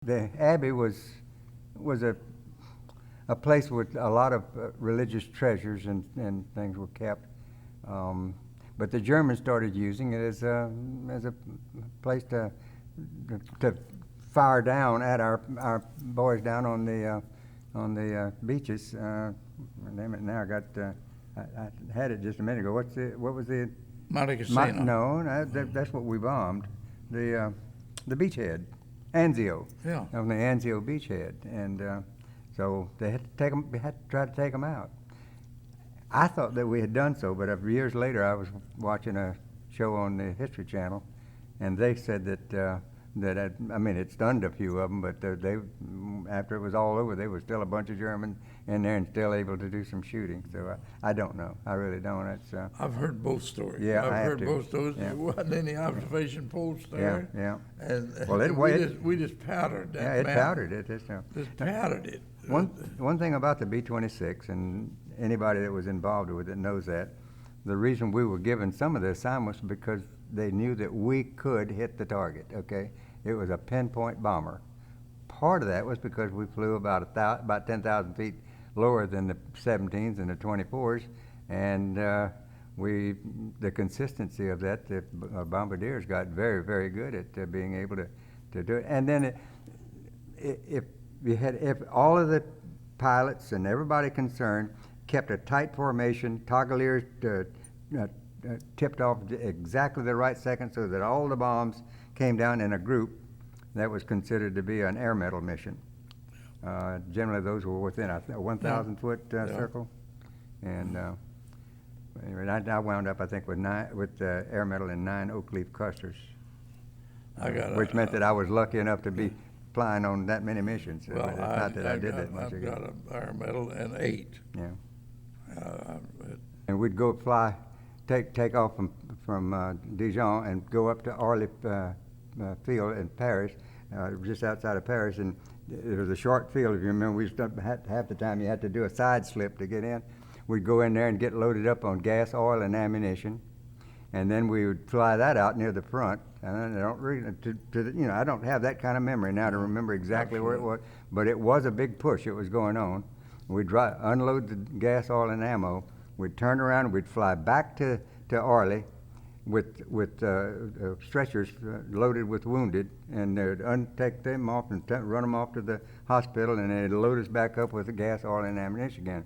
the Abbey was a place with a lot of religious treasures and things were kept. But the Germans started using it as a place to fire down at our boys down on the beaches. Name it now. I had it just a minute ago. What was the Monte Cassino. No, that's what we bombed. The beachhead, Anzio. Yeah. On the Anzio beachhead, and so they had to try to take them out. I thought that we had done so, but years later I was watching a show on the History Channel, and they said that it stunned a few of them, but they after it was all over, there was still a bunch of Germans in there and still able to do some shooting. So I don't know. I really don't. I've heard both stories. Yeah, I've heard to. both stories. Yeah. There wasn't any observation posts there. Yeah. And Well, we just powdered that. Yeah, it map. powdered it. Just powdered it. One thing about the B-26, and anybody that was involved with it knows that, the reason we were given some of the assignments was because they knew that we could hit the target, okay? It was a pinpoint bomber. Part of that was because we flew about 10,000 feet lower than the 17s and the 24s, and the consistency of that, the bombardiers got very, very good at being able to do it. And then if all of the pilots and everybody concerned kept a tight formation, toggle ears tipped off exactly the right second so that all the bombs came down in a group, that was considered to be an air medal mission. Generally those were within a 1,000 foot circle. And anyway, I wound up, I think, with air medal in 9 oak leaf clusters, which meant that I was lucky enough to be flying on that many missions. Well, but it's not that I did that much I've again. got an air medal and 8. Yeah. Uh, And we'd go fly, take off from Dijon and go up to Orly field in Paris, just outside of Paris, and it was a short field. If you remember, we half the time you had to do a side slip to get in. We'd go in there and get loaded up on gas, oil, and ammunition, and then we would fly that out near the front. And I don't really, I don't have that kind of memory now to remember exactly where it was, but it was a big push. It was going on. We'd unload the gas, oil, and ammo. We'd turn around and we'd fly back to Orly with stretchers loaded with wounded, and they'd take them off and run them off to the hospital, and they'd load us back up with the gas, oil, and ammunition again.